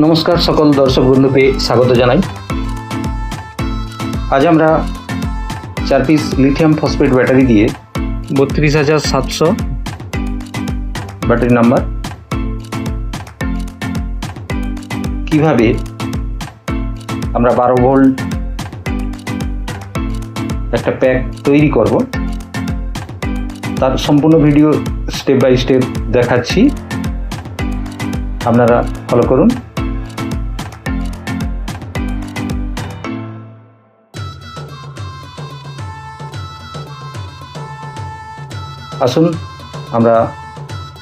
নমস্কার সকল দর্শক বন্ধুকে স্বাগত জানাই। আজ আমরা 4 পিস লিথিয়াম ফসফেট ব্যাটারি দিয়ে 32,700 ব্যাটারি নাম্বার কিভাবে আমরা 12 ভোল্ট একটা প্যাক তৈরি করব তার সম্পূর্ণ ভিডিও স্টেপ বাই স্টেপ দেখাচ্ছি, আপনারা ফলো করুন। আসুন আমরা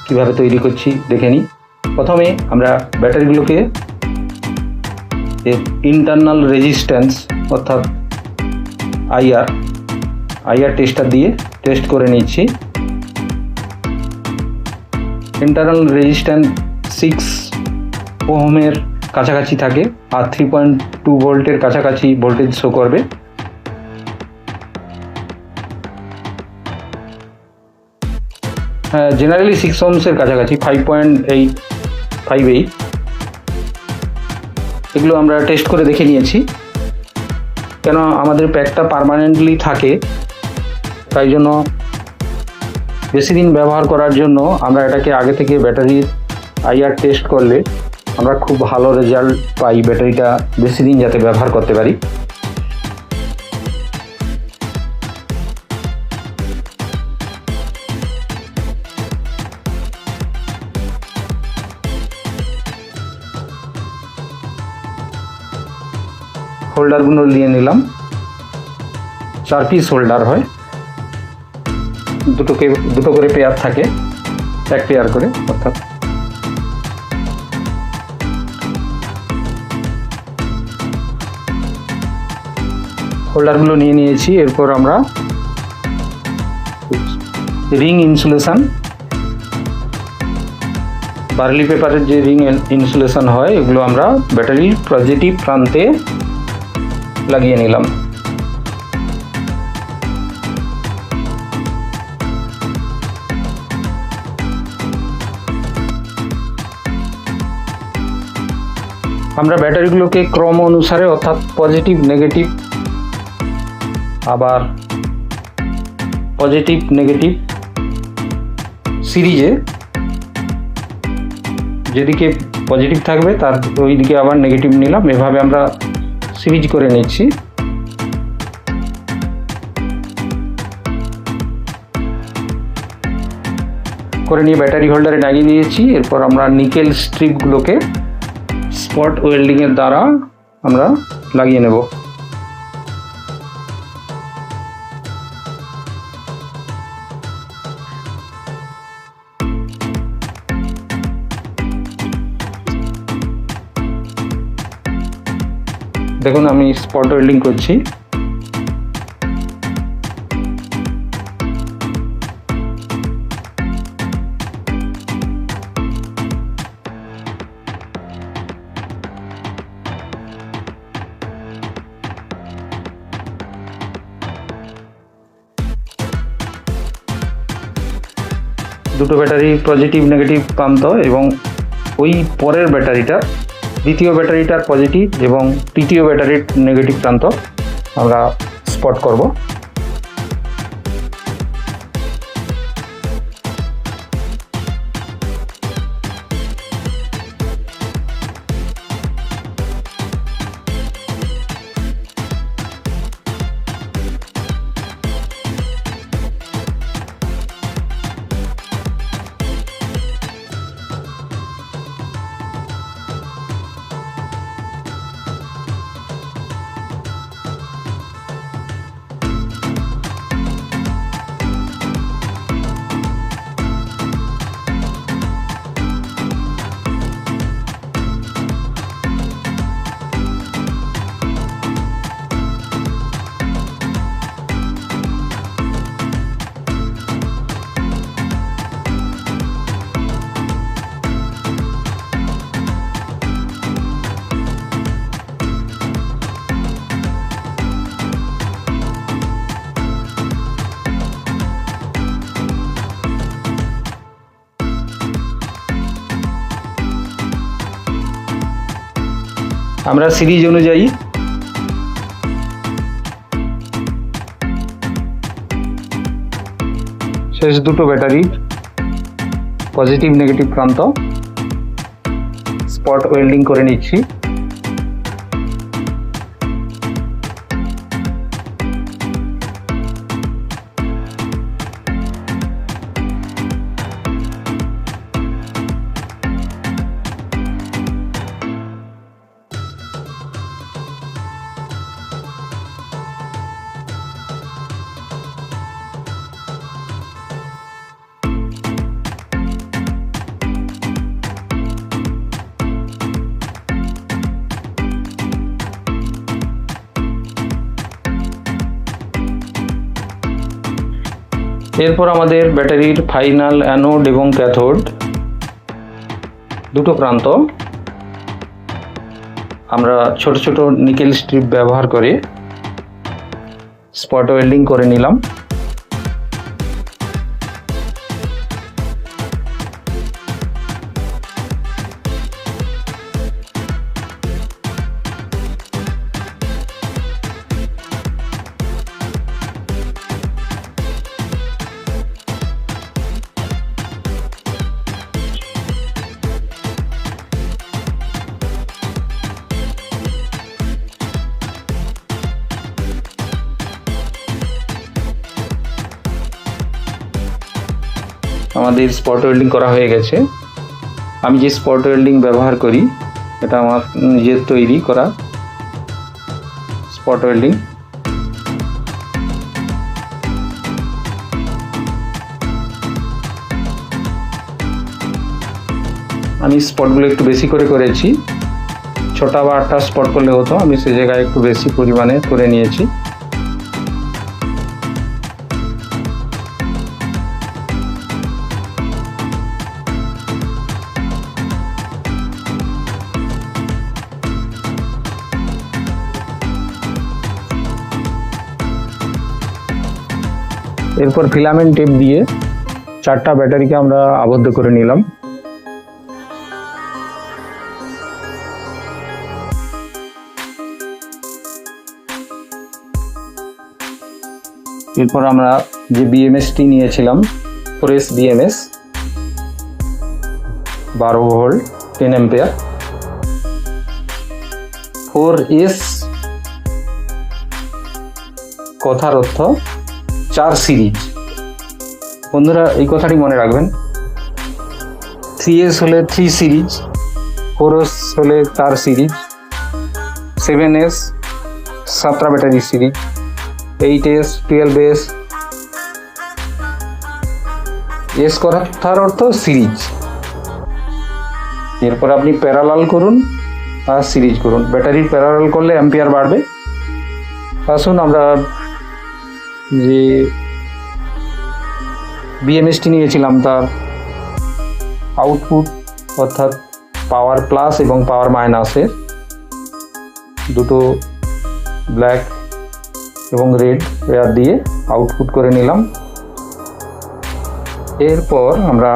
কিভাবে তৈরি করছি দেখে নিই। প্রথমে আমরা ব্যাটারিগুলোকে ইন্টারনাল রেজিস্ট্যান্স অর্থাৎ আইআর টেস্টার দিয়ে টেস্ট করে নিচ্ছি। ইন্টারনাল রেজিস্ট্যান্স 6 ওহমের কাছাকাছি থাকে আর 3.2 ভোল্টের কাছাকাছি ভোল্টেজ শো করবে। জেনারেলি 6 ওহমসের কাছাকাছি 5.858 এগুলো আমরা টেস্ট করে দেখে নিয়েছি। কেন আমাদের প্যাকটা পার্মানেন্টলি থাকে, তাই জন্য বেশি দিন ব্যবহার করার জন্য আমরা এটাকে আগে থেকে ব্যাটারির আইআর টেস্ট করলে আমরা খুব ভালো রেজাল্ট পাই, ব্যাটারিটা বেশি দিন যাতে ব্যবহার করতে পারি। হোল্ডারগুলো নিয়ে নিলাম, 4 পিস হোল্ডার হয়, দুটো করে পেয়ার থাকে, এক পেয়ার করে অর্থাৎ। হোল্ডারগুলো নিয়ে নিয়েছি। এরপর আমরা রিং ইনসুলেশন, বার্লি পেপারের যে রিং ইনসুলেশন হয় এগুলো আমরা ব্যাটারির পজিটিভ প্রান্তে লাগিয়ে নিলাম। আমরা ব্যাটারিগুলোকে ক্রম অনুসারে অর্থাৎ পজিটিভ নেগেটিভ আবার পজিটিভ নেগেটিভ সিরিজে, যেদিকে পজিটিভ থাকবে তার ওই দিকে আবার নেগেটিভ নিলাম, এভাবে আমরা সিরিজ করে নিচ্ছি। করে নিয়ে ব্যাটারি হোল্ডারে লাগিয়ে দিয়েছি। এরপর আমরা নিকেল স্ট্রিপগুলোকে স্পট ওয়েল্ডিংয়ের দ্বারা আমরা লাগিয়ে নেব। দেখুন আমি স্পট ওয়েল্ডিং করছি। দুটো ব্যাটারি পজিটিভ নেগেটিভ প্রান্ত এবং ওই পরের ব্যাটারিটা, দ্বিতীয় ব্যাটারিটার পজিটিভ এবং তৃতীয় ব্যাটারির নেগেটিভ প্রান্ত আমরা স্পট করব। আমরা সিরিজ অনুযায়ী শেষ দুটো ব্যাটারি পজিটিভ নেগেটিভ প্রান্ত স্পট ওয়েল্ডিং করে নিচ্ছি। এরপর আমাদের ব্যাটারির ফাইনাল অ্যানোড এবং ক্যাথোড দুটো প্রান্ত আমরা ছোট ছোট নিকেল স্ট্রিপ ব্যবহার করে স্পট ওয়েল্ডিং করে নিলাম। আমাদের স্পট ওয়েল্ডিং করা হয়ে গেছে। আমি যে স্পট ওয়েল্ডিং ব্যবহার করি এটা আমার নিজের তৈরি করা স্পট ওয়েল্ডিং। আমি স্পটগুলো একটু বেশি করে করেছি, 6টা বা 8টা স্পট করলে হতো, আমি সে জায়গায় একটু বেশি পরিমাণে করে নিয়েছি। এরপর ফিলামেন্ট টেপ দিয়ে 4টা ব্যাটারিকে আমরা আবদ্ধ করে নিলাম। এরপর আমরা যে বিএমএসটি নিয়েছিলাম 4S BMS 12 volt 10 ampere 4S কথার অর্থ 4 সিরিজ। বন্ধুরা এই কথাটি মনে রাখবেন, 3S হলে 3 সিরিজ, 4S হলে 4 সিরিজ, 7S 7টা battery series, 8S 12S S কথার অর্থ সিরিজ। এরপর আপনি প্যারালাল করুন আর সিরিজ করুন। ব্যাটারির প্যারালাল করলে অ্যাম্পিয়ার বাড়বে। আসুন আমরা যে বিএমএসটি নিয়েছিলাম তার আউটপুট অর্থাৎ পাওয়ার প্লাস এবং পাওয়ার মাইনাসের দুটো ব্ল্যাক এবং রেড ওয়্যার দিয়ে আউটপুট করে নিলাম। এরপর আমরা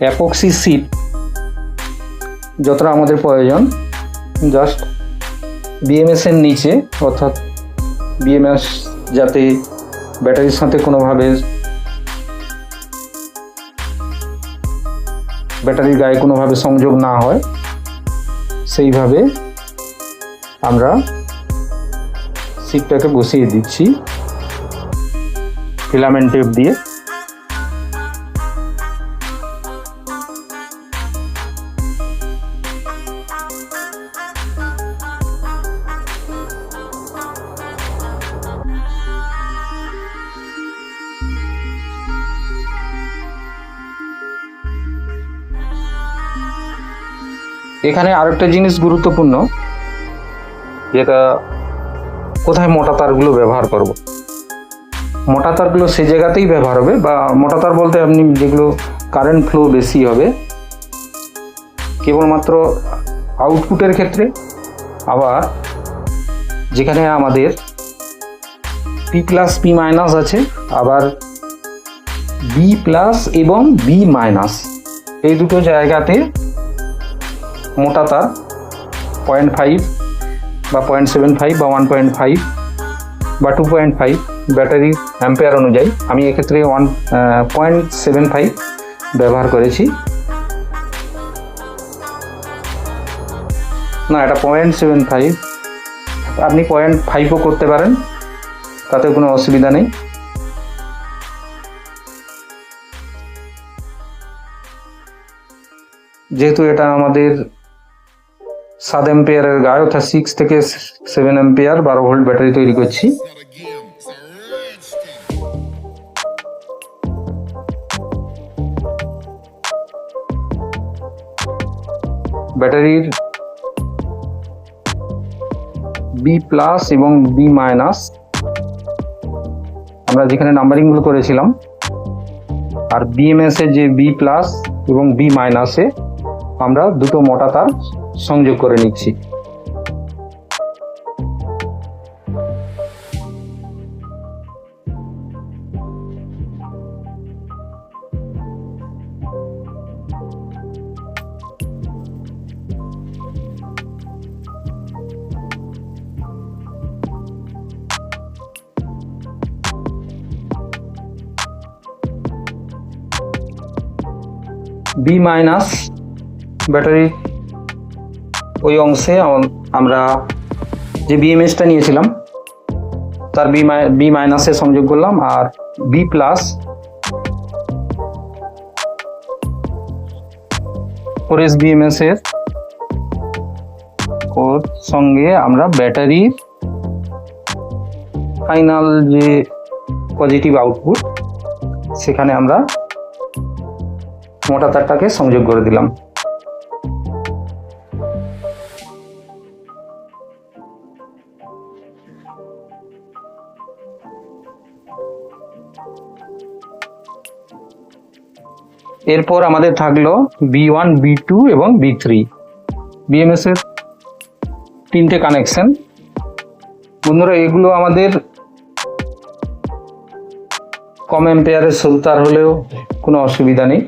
অ্যাপক্সি শিট যতটা আমাদের প্রয়োজন জাস্ট বিএমএস এর নিচে, অর্থাৎ বিএমএস যাতে ব্যাটারির সাথে কোনোভাবে ব্যাটারির গায়ে কোনোভাবে সংযোগ না হয় সেইভাবে আমরা শিটটাকে বসিয়ে দিচ্ছি ফিলামেন্ট টেপ দিয়ে। এখানে আরেকটা জিনিস গুরুত্বপূর্ণ, যেটা কোথায় মোটা তারগুলো ব্যবহার করব। মোটা তারগুলো সে জায়গাতেই ব্যবহার হবে, বা মোটা তার বলতে আপনি যেগুলো কারেন্ট ফ্লো বেশি হবে কেবলমাত্র আউটপুটের ক্ষেত্রে, আবার যেখানে আমাদের P প্লাস P মাইনাস আছে, আবার B প্লাস এবং B মাইনাস এই দুটো জায়গাতে মোটা তার 0.5 বা 0.75 বা 1.5 বা 2.5 ব্যাটারির অ্যাম্পিয়ার অনুযায়ী আমি এক্ষেত্রে 0.75 ব্যবহার করেছি। না, এটা 0.75, আপনি 0.5ও করতে পারেন, তাতে কোনো অসুবিধা নেই। যেহেতু এটা আমাদের 7 অ্যাম্পিয়ারের গায়ে, অর্থাৎ 6 থেকে 7 অ্যাম্পিয়ার 12 ভোল্ট ব্যাটারি তৈরি করছি। ব্যাটারির বি প্লাস এবং বি মাইনাস আমরা যেখানে নাম্বারিংগুলো করেছিলাম, আর বিএমএস এর যে বি প্লাস এবং বি মাইনাসে আমরা দুটো মোটা তার সংযোগ করে নিচ্ছি। বি মাইনাস ব্যাটারির ওই অংশে আমরা যে বিএমএসটা নিয়েছিলাম তার বি মাইনাসে সংযোগ করলাম, আর বি প্লাস ওর বিএমএস এর ওর সঙ্গে আমরা ব্যাটারির ফাইনাল যে পজিটিভ আউটপুট সেখানে আমরা মোটা তারটাকে সংযোগ করে দিলাম। এরপর আমাদের থাকলো B1, B2 এবং B3 বিএমএস এর 3টে কানেকশন। বন্ধুরা, এগুলো আমাদের কম অ্যাম্পিয়ারের সরু তার হলেও কোনো অসুবিধা নেই।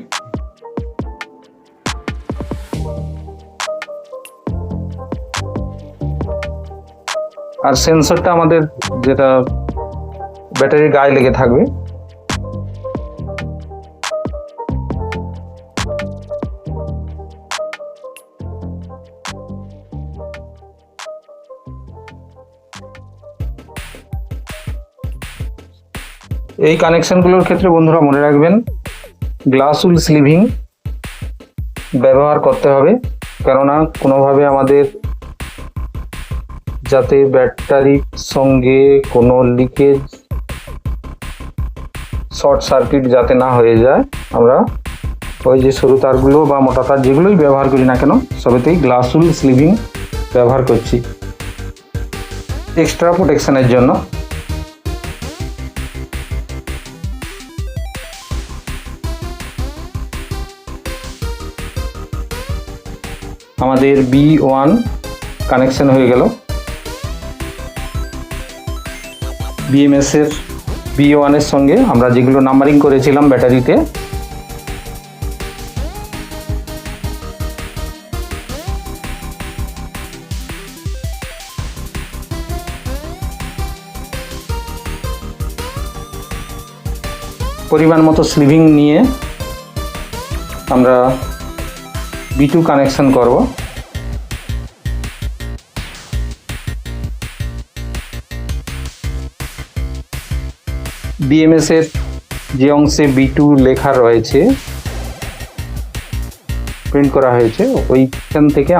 আর সেন্সরটা আমাদের যেটা ব্যাটারির গায়ে লেগে থাকবে। এই কানেকশনগুলোর ক্ষেত্রে বন্ধুরা মনে রাখবেন, গ্লাস উল স্লিভিং ব্যবহার করতে হবে, কেননা কোনোভাবে আমাদের যাতে ব্যাটারির সঙ্গে কোনো লিকেজ, শর্ট সার্কিট যাতে না হয়ে যায়, আমরা ওই যে সরু তারগুলো বা মোটা তার যেগুলোই ব্যবহার করি না কেন সবেতেই গ্লাস উল স্লিভিং ব্যবহার করছি এক্সট্রা প্রোটেকশনের জন্য। আমাদের B1 কানেকশন হয়ে গেল। বিএমএস এর B1 এর সঙ্গে আমরা যেগুলো নাম্বারিং করেছিলাম ব্যাটারিতে, পরিমাণ মতো স্লিভিং নিয়ে আমরা B2 কানেকশন করব। বিএমএস এর যে অংশে B2 লেখা রয়েছে, প্রিন্ট করা হয়েছে, ওইখান থেকে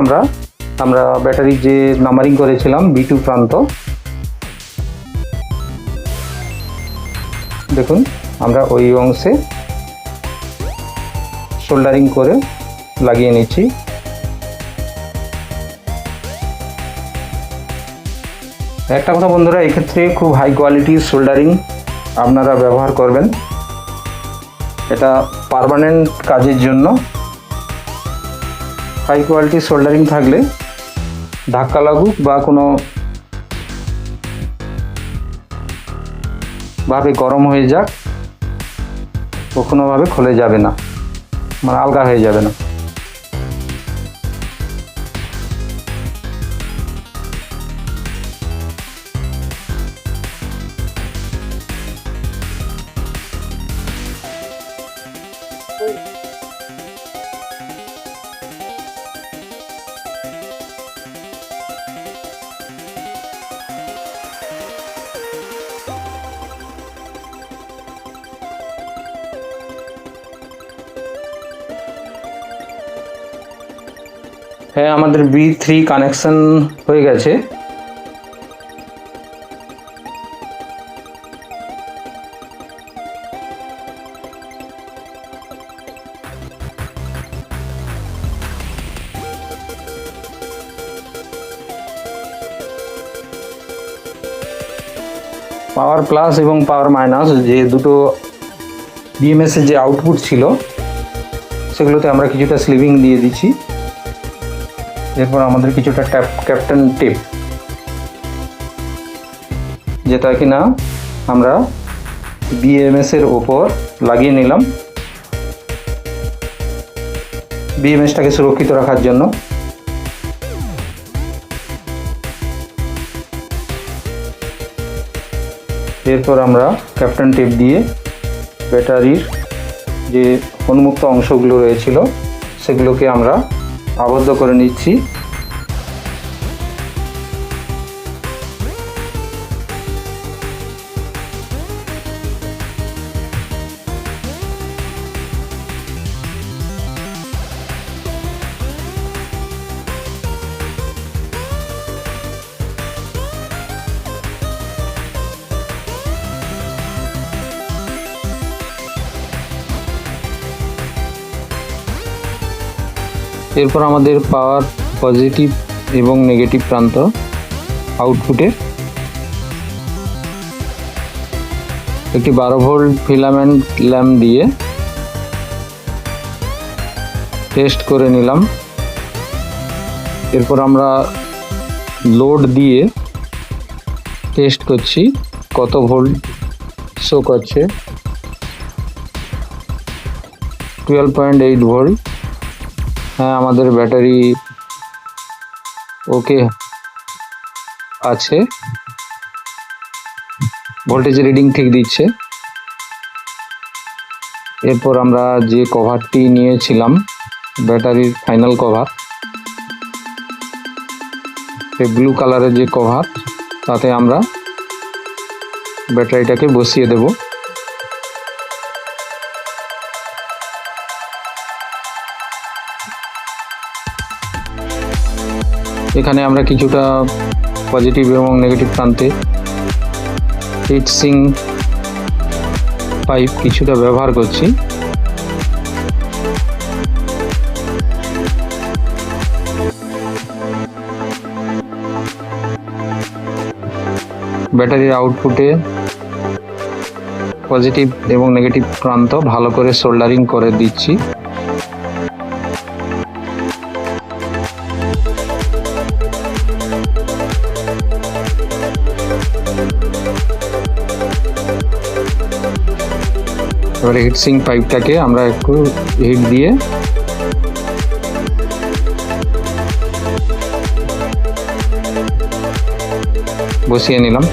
আমরা ব্যাটারি যে নাম্বারিং করেছিলাম B2 প্রান্ত, দেখুন আমরা ওই অংশে সোল্ডারিং করে লাগিয়ে নিচ্ছি। একটা কথা বন্ধুরা, এক্ষেত্রে খুব হাই কোয়ালিটির সোল্ডারিং আপনারা ব্যবহার করবেন, এটা পার্মানেন্ট কাজের জন্য। হাই কোয়ালিটির সোল্ডারিং থাকলে ধাক্কা লাগুক বা কোনো ভাবে গরম হয়ে যাক, কখনোভাবে খুলে যাবে না, মানে আলগা হয়ে যাবে না। হ্যাঁ, আমাদের B3 কানেকশন হয়ে গেছে। পাওয়ার প্লাস এবং পাওয়ার মাইনাস যে দুটো BMS এর যে আউটপুট ছিল সেগুলোতে আমরা কিছুটা স্লিভিং দিয়ে দিচ্ছি। এরপর আমাদের কিছুটা ক্যাপ্টেন টেপ, যেটা কিনা আমরা BMS এর ওপর লাগিয়ে নিলাম BMS-টাকে সুরক্ষিত রাখার জন্য। এরপর আমরা ক্যাপ্টেন টেপ দিয়ে ব্যাটারির যে উন্মুক্ত অংশগুলো রয়েছিল সেগুলোকে আমরা আবদ্ধ করে নিচ্ছি। এরপর আমাদের পাওয়ার পজিটিভ এবং নেগেটিভ প্রান্ত আউটপুটে একটি 12 ভোল্ট ফিলামেন্ট ল্যাম্প দিয়ে টেস্ট করে নিলাম। এরপর আমরা লোড দিয়ে টেস্ট করছি কত ভোল্ট শো করছে। 12.8 ভোল্ট। হ্যাঁ, আমাদের ব্যাটারি ওকে আছে, ভোল্টেজ রিডিং ঠিক দিচ্ছে। এরপর আমরা যে কভারটি নিয়েছিলাম ব্যাটারির ফাইনাল কভার, এই ব্লু কালারের যে কভার, তাতে আমরা ব্যাটারিটাকে বসিয়ে দেব। এখানে আমরা কিছুটা পজিটিভ এবং নেগেটিভ প্রান্তে হিট সিং পাইপ কিছুটা ব্যবহার করছি। ব্যাটারির আউটপুটে পজিটিভ এবং নেগেটিভ প্রান্ত ভালো করে সোল্ডারিং করে দিচ্ছি। এবারে হিট সিং পাইপটাকে আমরা একটু হিট দিয়ে বসিয়ে নিলাম।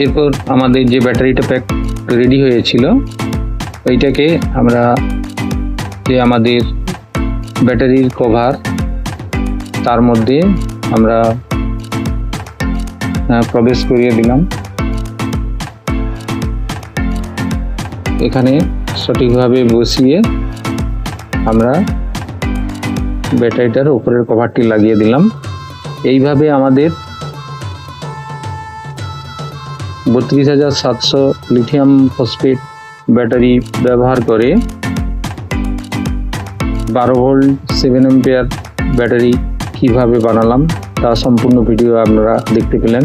এরপর আমাদের যে ব্যাটারিটা প্যাক রেডি হয়েছিল ওইটাকে আমরা যে আমাদের ব্যাটারির কভার তার মধ্যে আমরা প্রবেশ করিয়ে দিলাম। এখানে সঠিকভাবে বসিয়ে আমরা ব্যাটারিটার উপরের কভারটি লাগিয়ে দিলাম। এইভাবে আমাদের 32,700 লিথিয়াম ফসফেট ব্যাটারি ব্যবহার করে 12 ভোল্ট 7 অ্যাম্পিয়ার ব্যাটারি কিভাবে বানালাম তা সম্পূর্ণ ভিডিও আপনারা দেখতে পেলেন।